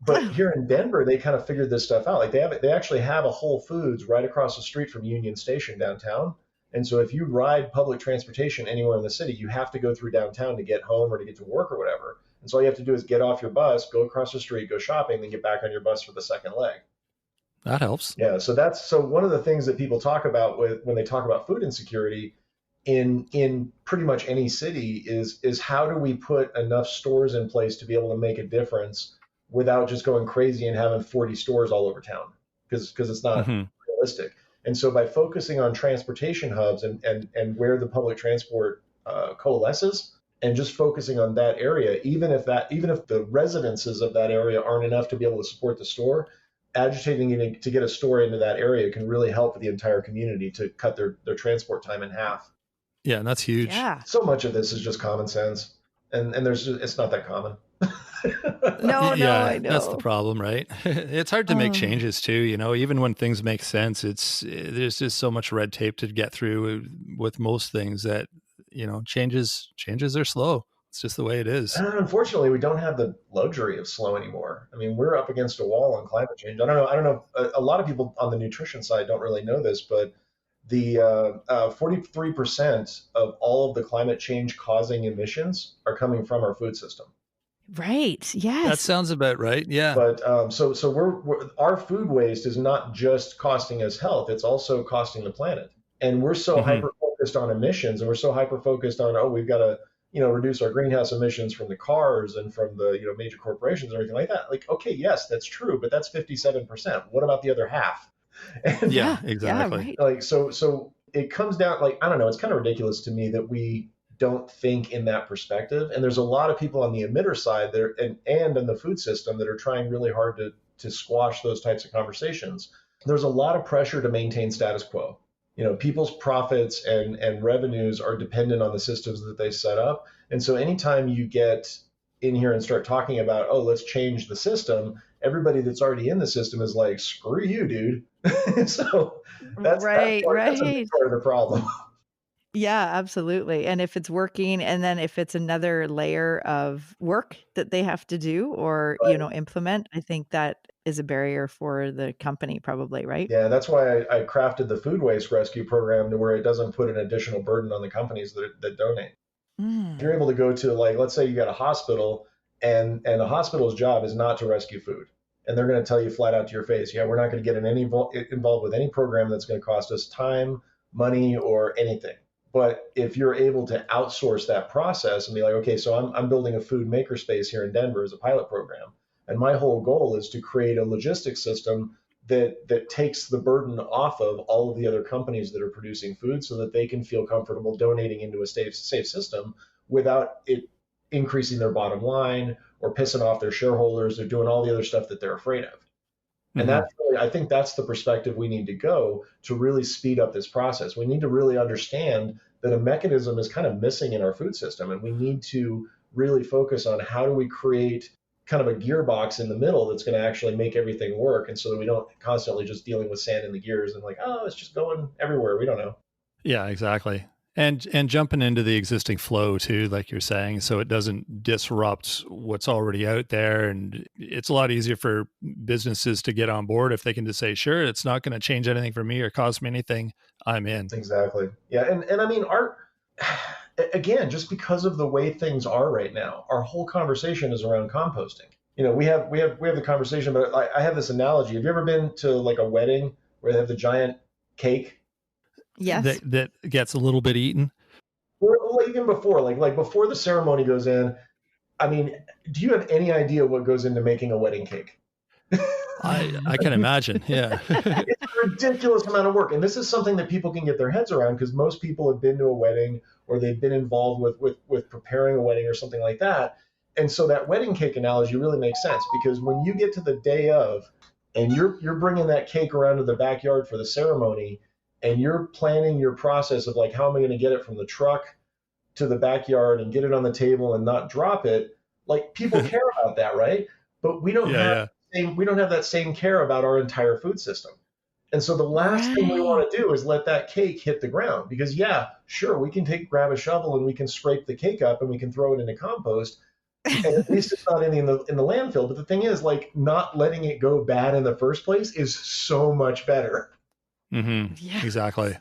but here in Denver, they kind of figured this stuff out. Like they actually have a Whole Foods right across the street from Union Station downtown. And so if you ride public transportation anywhere in the city, you have to go through downtown to get home or to get to work or whatever. And so all you have to do is get off your bus, go across the street, go shopping, then get back on your bus for the second leg. That helps. Yeah, so one of the things that people talk about when they talk about food insecurity in pretty much any city is how do we put enough stores in place to be able to make a difference without just going crazy and having 40 stores all over town because it's not Hmm. realistic. And so by focusing on transportation hubs and where the public transport coalesces and just focusing on that area, even if the residences of that area aren't enough to be able to support the store, agitating to get a store into that area can really help the entire community to cut their transport time in half. Yeah, and that's huge. Yeah. So much of this is just common sense, and it's not that common. No, I Yeah, that's the know. problem, right? It's hard to make Oh. changes too, even when things make sense, there's just so much red tape to get through with most things that, changes are slow. It's just the way it is. And unfortunately, we don't have the luxury of slow anymore. I mean, we're up against a wall on climate change. I don't know. A lot of people on the nutrition side don't really know this, but the 43% of all of the climate change causing emissions are coming from our food system. Right. That Yes. sounds about right. Yeah. But so our food waste is not just costing us health; it's also costing the planet. And we're so Hmm. hyper focused on emissions, and we're so hyper focused on we've got to reduce our greenhouse emissions from the cars and from the major corporations and everything like that. Like, okay, yes, that's true, but that's 57%. What about the other half? And Yeah, Yeah. Yeah. exactly. Right. like so it comes down, like, I don't know, it's kind of ridiculous to me that we don't think in that perspective. And there's a lot of people on the emitter side there and in the food system that are trying really hard to squash those types of conversations. There's a lot of pressure to maintain status quo. People's profits and revenues are dependent on the systems that they set up. And so anytime you get in here and start talking about, oh, let's change the system, everybody that's already in the system is like, screw you, dude. So Right. that's a big Right. part of the problem. Yeah, absolutely. And if it's working, and then if it's another layer of work that they have to do or, implement, I think that is a barrier for the company, probably, right? Yeah, that's why I crafted the Food Waste Rescue Program to where it doesn't put an additional burden on the companies that donate. If Mm. you're able to go to, like, let's say you got a hospital and a hospital's job is not to rescue food. And they're going to tell you flat out to your face, yeah, we're not going to get involved with any program that's going to cost us time, money, or anything. But if you're able to outsource that process and be like, okay, so I'm building a food makerspace here in Denver as a pilot program. And my whole goal is to create a logistics system that takes the burden off of all of the other companies that are producing food so that they can feel comfortable donating into a safe system without it increasing their bottom line or pissing off their shareholders or doing all the other stuff that they're afraid of. And Hmm. that's really, I think that's the perspective we need to go to really speed up this process. We need to really understand that a mechanism is kind of missing in our food system, and we need to really focus on how do we create kind of a gearbox in the middle that's going to actually make everything work, and so that we don't constantly just dealing with sand in the gears and like, oh, it's just going everywhere. We don't know. Yeah, exactly. And jumping into the existing flow too, like you're saying, so it doesn't disrupt what's already out there. And it's a lot easier for businesses to get on board if they can just say, sure, it's not going to change anything for me or cost me anything. I'm in. Exactly. Yeah, and I mean, our again, just because of the way things are right now, our whole conversation is around composting. We have the conversation, but I have this analogy. Have you ever been to like a wedding where they have the giant cake? Yes. That gets a little bit eaten. Or like even before, like before the ceremony goes in. I mean, do you have any idea what goes into making a wedding cake? I can imagine. Yeah. It's a ridiculous amount of work. And this is something that people can get their heads around because most people have been to a wedding or they've been involved with preparing a wedding or something like that. And so that wedding cake analogy really makes sense because when you get to the day of and you're bringing that cake around to the backyard for the ceremony and you're planning your process of like, how am I going to get it from the truck to the backyard and get it on the table and not drop it? Like people care about that, right? But Yeah. we don't have that same care about our entire food system. And so the last thing we Right. want to do is let that cake hit the ground because yeah, sure, we can grab a shovel and we can scrape the cake up and we can throw it into compost. And at least it's not in the landfill. But the thing is, like, not letting it go bad in the first place is so much better. Mm-hmm. Yeah. Exactly.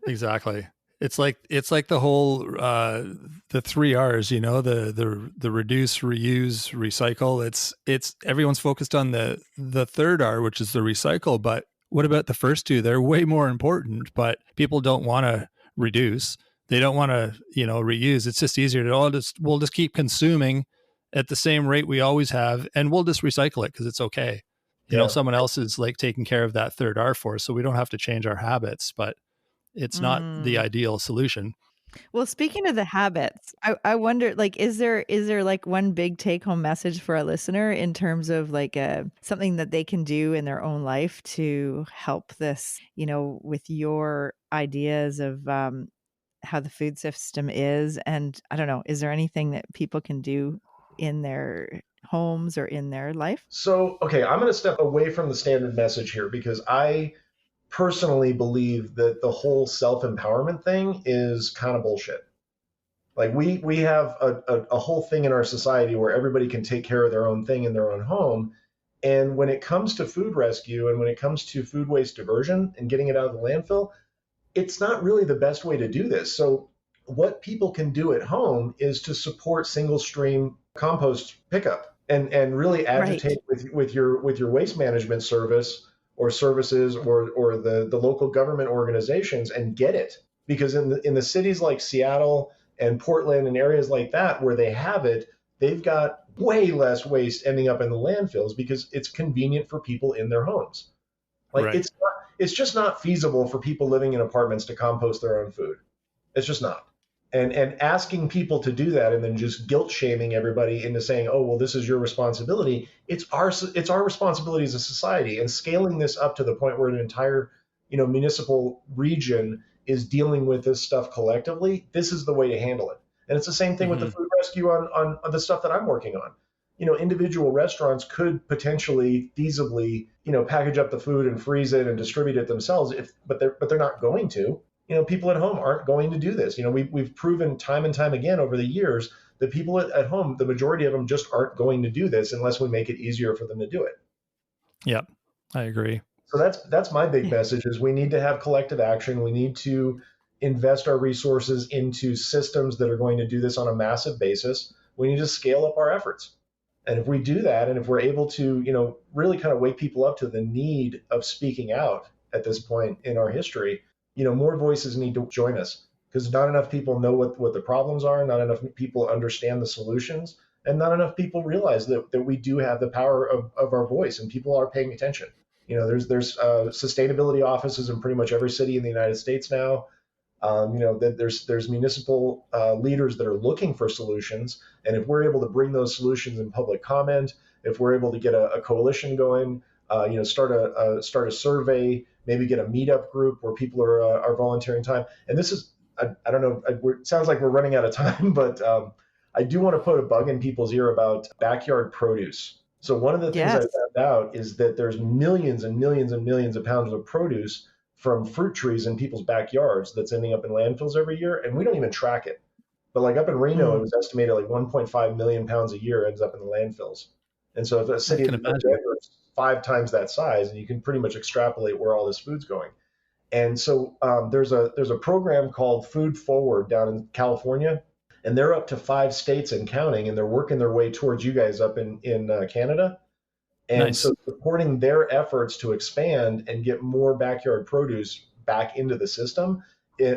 Exactly. It's like the whole the 3 R's, the reduce, reuse, recycle. It's everyone's focused on the third R, which is the recycle, but what about the first two? They're way more important, but people don't want to reduce. They don't want to, reuse. It's just easier to we'll just keep consuming at the same rate we always have, and we'll just recycle it because it's okay. Yeah. Someone else is like taking care of that third R for us, so we don't have to change our habits, but it's not the ideal solution. Well, speaking of the habits, I wonder, like, is there like one big take home message for a listener in terms of like something that they can do in their own life to help this, with your ideas of how the food system is? And I don't know, is there anything that people can do in their homes or in their life? So, okay, I'm going to step away from the standard message here because I personally believe that the whole self-empowerment thing is kind of bullshit. Like we have a whole thing in our society where everybody can take care of their own thing in their own home. And when it comes to food rescue and when it comes to food waste diversion and getting it out of the landfill, it's not really the best way to do this. So what people can do at home is to support single stream compost pickup and really agitate with your waste management service or services or the local government organizations and get it. Because in the cities like Seattle and Portland and areas like that where they have it, they've got way less waste ending up in the landfills because it's convenient for people in their homes. Like Right. it's just not feasible for people living in apartments to compost their own food. It's just not. And asking people to do that and then just guilt shaming everybody into saying, oh, well, this is your responsibility. It's our responsibility as a society, and scaling this up to the point where an entire, municipal region is dealing with this stuff collectively. This is the way to handle it. And it's the same thing with the food rescue on the stuff that I'm working on. Individual restaurants could potentially feasibly, package up the food and freeze it and distribute it themselves but they're not going to. People at home aren't going to do this. We've proven time and time again over the years that people at home, the majority of them just aren't going to do this unless we make it easier for them to do it. Yep. I agree. So that's my big message is we need to have collective action. We need to invest our resources into systems that are going to do this on a massive basis. We need to scale up our efforts. And if we do that, and if we're able to, really kind of wake people up to the need of speaking out at this point in our history, more voices need to join us because not enough people know what the problems are, not enough people understand the solutions, and not enough people realize that we do have the power of our voice and people are paying attention. There's sustainability offices in pretty much every city in the United States now. That there's municipal leaders that are looking for solutions, and if we're able to bring those solutions in public comment, if we're able to get a coalition going, start a survey, maybe get a meetup group where people are volunteering time. And this is, I don't know, it sounds like we're running out of time, but I do want to put a bug in people's ear about backyard produce. So one of the things I Yes. found out is that there's millions and millions and millions of pounds of produce from fruit trees in people's backyards that's ending up in landfills every year, and we don't even track it. But like up in Reno, it Mm, was estimated like 1.5 million pounds a year ends up in the landfills. And so if a I city can like imagine. Denver is 5 times that size, and you can pretty much extrapolate where all this food's going. And so there's a program called Food Forward down in California, and they're up to 5 states and counting, and they're working their way towards you guys up in Canada. And Nice. so supporting their efforts to expand and get more backyard produce back into the system,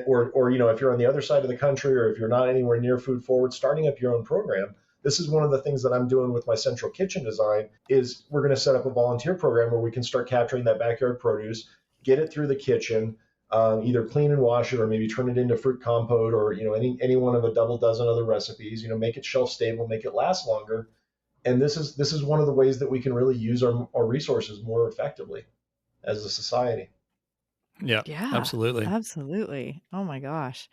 or if you're on the other side of the country, or if you're not anywhere near Food Forward, starting up your own program. This is one of the things that I'm doing with my central kitchen design is we're going to set up a volunteer program where we can start capturing that backyard produce, get it through the kitchen, either clean and wash it, or maybe turn it into fruit compote, or any one of a double dozen other recipes. Make it shelf stable, make it last longer. And this is one of the ways that we can really use our resources more effectively as a society. Yeah, yeah, absolutely. absolutely. Oh my gosh.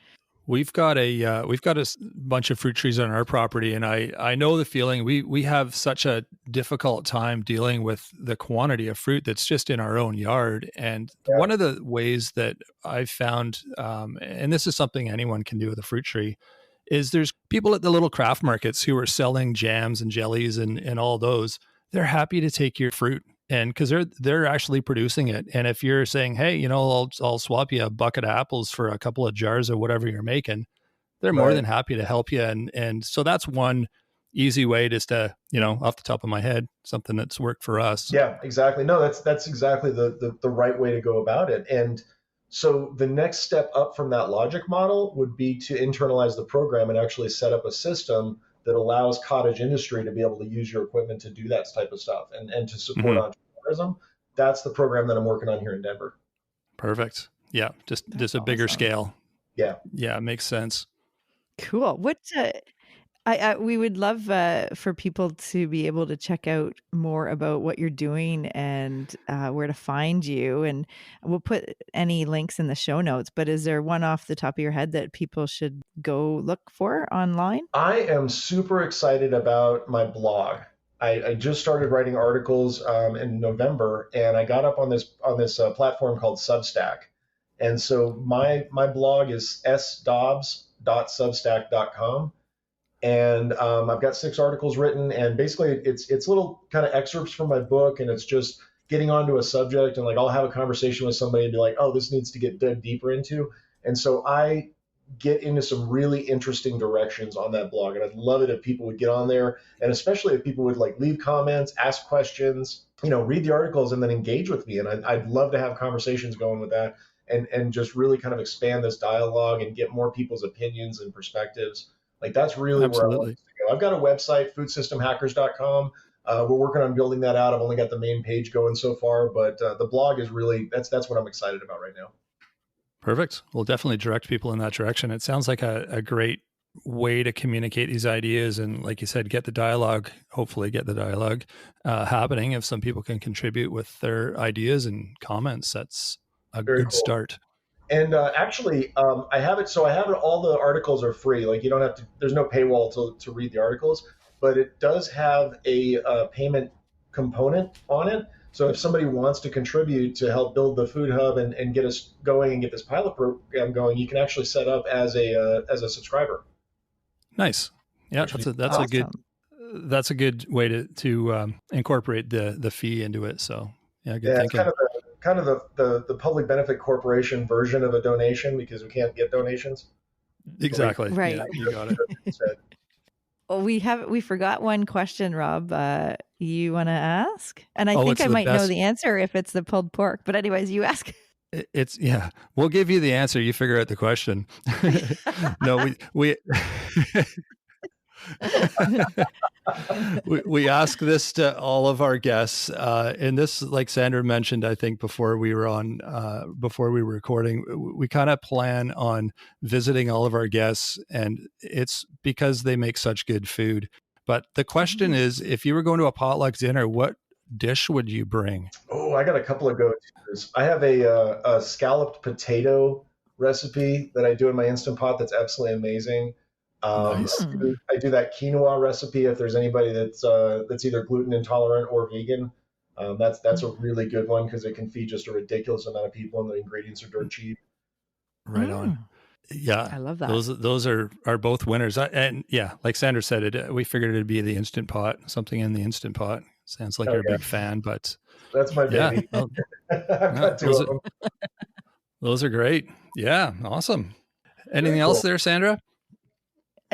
We've got a bunch of fruit trees on our property, and I know the feeling. We have such a difficult time dealing with the quantity of fruit that's just in our own yard. And Yeah, one of the ways that I've found, and this is something anyone can do with a fruit tree, is there's people at the little craft markets who are selling jams and jellies and all those. They're happy to take your fruit, and because they're actually producing it. And if you're saying, hey, I'll swap you a bucket of apples for a couple of jars of whatever you're making, they're more right. than happy to help you. And so that's one easy way, just to, off the top of my head, something that's worked for us. Yeah, exactly. No, that's exactly the right way to go about it. And so the next step up from that logic model would be to internalize the program and actually set up a system that allows cottage industry to be able to use your equipment to do that type of stuff and to support Hmm. entrepreneurism. That's the program that I'm working on here in Denver. Perfect. Yeah. Just That's a bigger awesome. scale. Yeah. Yeah. It makes sense. Cool. We would love for people to be able to check out more about what you're doing and where to find you. And we'll put any links in the show notes. But is there one off the top of your head that people should go look for online? I am super excited about my blog. I just started writing articles in November, and I got up on this platform called Substack. And so my blog is sdobbs.substack.com, and I've got 6 articles written, and basically it's little kind of excerpts from my book, and it's just getting onto a subject, and like I'll have a conversation with somebody and be like, oh, this needs to get dug deeper into, and so I get into some really interesting directions on that blog, and I'd love it if people would get on there, and especially if people would like leave comments, ask questions, read the articles, and then engage with me, and I'd love to have conversations going with that. And just really kind of expand this dialogue and get more people's opinions and perspectives. Like that's really where I want Absolutely. this to go. I've got a website, foodsystemhackers.com. We're working on building that out. I've only got the main page going so far, but the blog is really that's what I'm excited about right now. Perfect. We'll definitely direct people in that direction. It sounds like a great way to communicate these ideas. And like you said, hopefully get the dialogue happening. If some people can contribute with their ideas and comments, that's a Very good cool. start. And actually, I have it. So I have it. All the articles are free. Like you don't have to. There's no paywall to read the articles, but it does have a payment component on it. So if somebody wants to contribute to help build the food hub and get us going and get this pilot program going, you can actually set up as a subscriber, Nice. Yeah, which would be Awesome. that's a good way to incorporate the fee into it. So yeah, good yeah, it's kind thinking. of the public benefit corporation version of a donation because we can't get donations. But we Exactly. Right. Yeah, you got it. instead. Well, we forgot one question, Rob. You want to ask? And I Oh, think it's I the might know best. the answer if it's the pulled pork. But anyways, you ask. It's yeah. We'll give you the answer. You figure out the question. No, we we ask this to all of our guests, and this, like Sandra mentioned, I think before we were recording, we kind of plan on visiting all of our guests, and it's because they make such good food. But the question is, if you were going to a potluck dinner, what dish would you bring? Oh, I got a couple of go-tos. I have a scalloped potato recipe that I do in my Instant Pot that's absolutely amazing. Nice. I do that quinoa recipe if there's anybody that's either gluten intolerant or vegan. That's a really good one because it can feed just a ridiculous amount of people and the ingredients are dirt cheap. Right on. Yeah, I love that. Those are both winners. And yeah, like Sandra said, we figured it'd be the Instant Pot, something in the Instant Pot. Sounds like you're a big fan, but that's my baby. Yeah, I've got two of them. Those are great. Yeah, awesome. Anything else there, Sandra?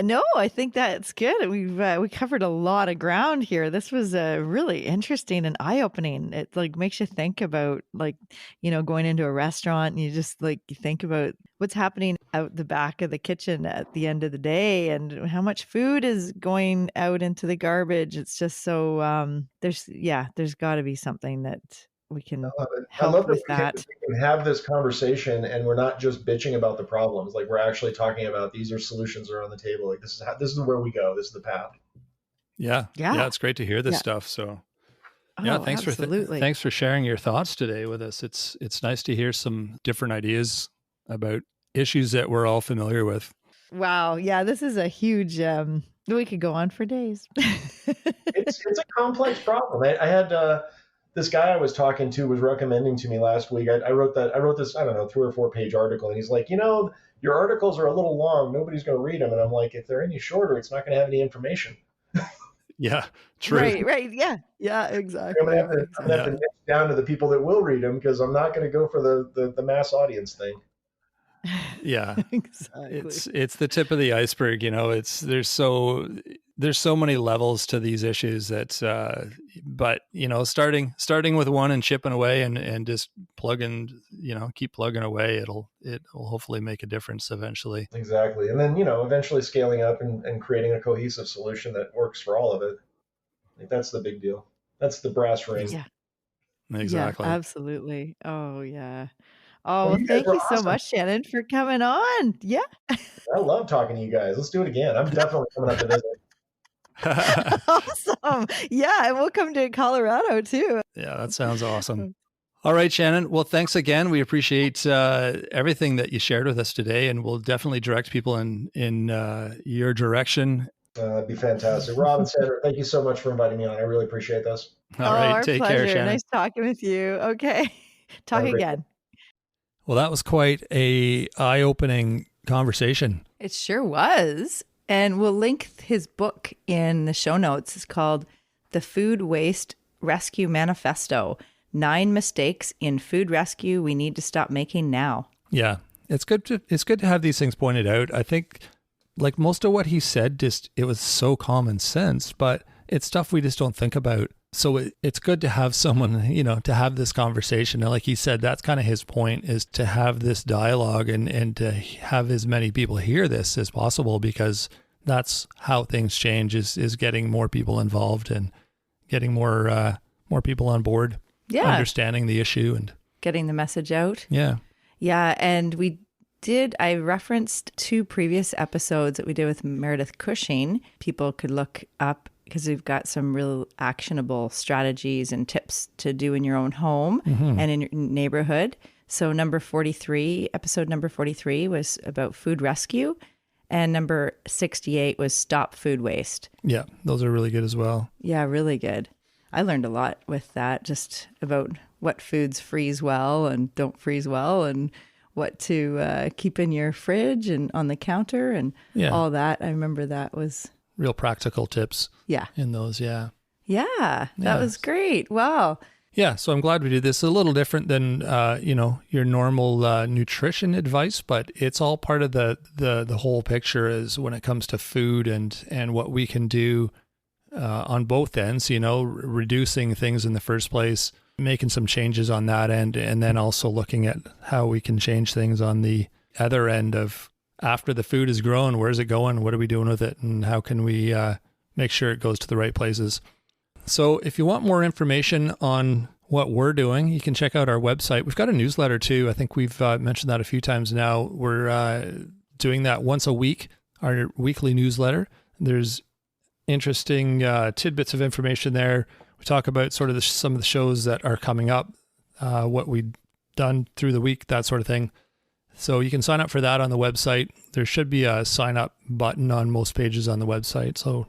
No, I think that's good. We covered a lot of ground here. This was really interesting and eye-opening. It makes you think about going into a restaurant and you just you think about what's happening out the back of the kitchen at the end of the day and how much food is going out into the garbage. It's just so there's got to be something that we can help with that. We can have this conversation and we're not just bitching about the problems. We're actually talking about these are solutions that are on the table. This is where we go. This is the path. Yeah. It's great to hear this stuff. So thanks for sharing your thoughts today with us. It's nice to hear some different ideas about issues that we're all familiar with. Wow. Yeah, this is a huge we could go on for days. It's a complex problem. I had this guy I was talking to was recommending to me last week. I wrote this, I don't know, 3 or 4 page article. And he's like, your articles are a little long. Nobody's going to read them. And I'm like, if they're any shorter, it's not going to have any information. Yeah, true. Right. Yeah, exactly. I'm going to have to niche down to the people that will read them because I'm not going to go for the mass audience thing. Yeah, exactly. It's the tip of the iceberg. There's so many levels to these issues that, but starting with one and chipping away and just keep plugging away, it'll hopefully make a difference eventually. Exactly. And then, eventually scaling up and creating a cohesive solution that works for all of it. I think that's the big deal. That's the brass ring. Yeah. Exactly. Yeah, absolutely. Oh yeah. Oh, well, thank you so much, Shannon, for coming on. Yeah. I love talking to you guys. Let's do it again. I'm definitely coming up to visit. Awesome. Yeah, and we'll come to Colorado too. Yeah, that sounds awesome. All right, Shannon. Well, thanks again. We appreciate everything that you shared with us today, and we'll definitely direct people in your direction. That'd be fantastic. Rob and Sandra, thank you so much for inviting me on. I really appreciate this. All right, our take pleasure. care, Shannon. Nice talking with you. Okay, talk again. Well, that was quite a eye-opening conversation. It sure was. And we'll link his book in the show notes. It's called The Food Waste Rescue Manifesto, 9 Mistakes in Food Rescue We Need to Stop Making Now. Yeah, it's good to have these things pointed out. I think like most of what he said, it was so common sense, but it's stuff we just don't think about. So it's good to have someone, to have this conversation. And like he said, that's kind of his point, is to have this dialogue and to have as many people hear this as possible, because that's how things change is getting more people involved and getting more people on board, understanding the issue and getting the message out. Yeah. Yeah. And I referenced 2 previous episodes that we did with Meredith Cushing. People could look up because we've got some real actionable strategies and tips to do in your own home and in your neighborhood. So episode number 43 was about food rescue, and number 68 was stop food waste. Yeah, those are really good as well. Yeah, really good. I learned a lot with that, just about what foods freeze well and don't freeze well, and what to keep in your fridge and on the counter and all that. I remember that was real practical tips. Yeah. In those. Yeah. Yeah. That was great. Wow. Yeah. So I'm glad we did this. A little different than, your normal nutrition advice, but it's all part of the whole picture is when it comes to food and what we can do on both ends, reducing things in the first place, making some changes on that end, and then also looking at how we can change things on the other end of after the food is grown, where's it going? What are we doing with it? And how can we make sure it goes to the right places? So if you want more information on what we're doing, you can check out our website. We've got a newsletter too. I think we've mentioned that a few times now. We're doing that once a week, our weekly newsletter. There's interesting tidbits of information there. We talk about sort of some of the shows that are coming up, what we've done through the week, that sort of thing. So you can sign up for that on the website. There should be a sign up button on most pages on the website. So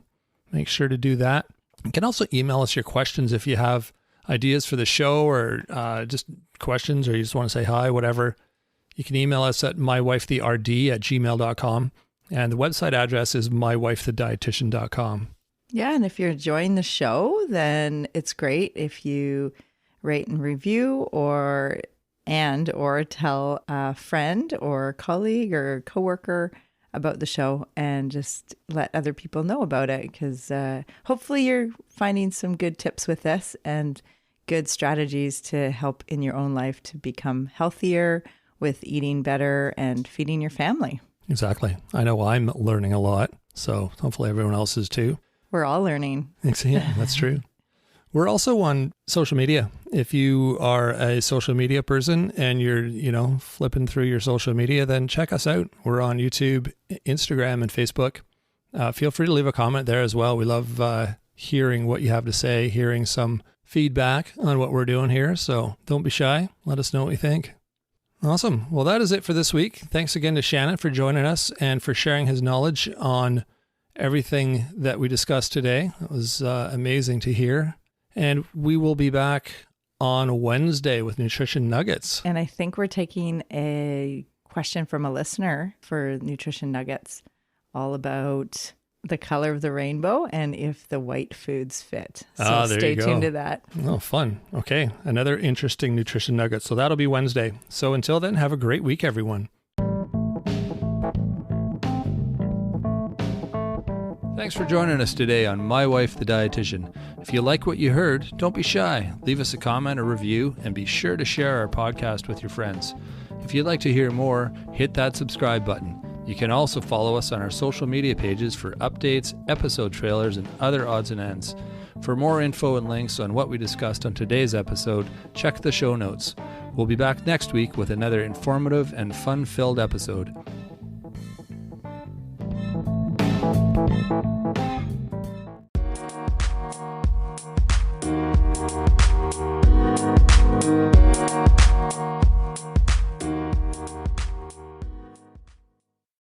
make sure to do that. You can also email us your questions if you have ideas for the show or just questions, or you just want to say hi, whatever. You can email us at mywifetherd@gmail.com. And the website address is mywifethedietitian.com. Yeah, and if you're enjoying the show, then it's great if you rate and review or tell a friend or colleague or coworker about the show and just let other people know about it, because hopefully you're finding some good tips with this and good strategies to help in your own life to become healthier with eating better and feeding your family. Exactly. I know I'm learning a lot, so hopefully everyone else is too. We're all learning. Yeah, that's true. We're also on social media. If you are a social media person and you're, flipping through your social media, then check us out. We're on YouTube, Instagram, and Facebook. Feel free to leave a comment there as well. We love hearing what you have to say, hearing some feedback on what we're doing here. So don't be shy. Let us know what you think. Awesome. Well, that is it for this week. Thanks again to Shannon for joining us and for sharing his knowledge on everything that we discussed today. It was amazing to hear. And we will be back on Wednesday with Nutrition Nuggets. And I think we're taking a question from a listener for Nutrition Nuggets, all about the color of the rainbow and if the white foods fit. So stay tuned to that. Oh, fun. Okay. Another interesting Nutrition Nugget. So that'll be Wednesday. So until then, have a great week, everyone. Thanks for joining us today on My Wife the Dietitian. If you like what you heard, don't be shy. Leave us a comment or review, and be sure to share our podcast with your friends. If you'd like to hear more, hit that subscribe button. You can also follow us on our social media pages for updates, episode trailers, and other odds and ends. For more info and links on what we discussed on today's episode, check the show notes. We'll be back next week with another informative and fun-filled episode.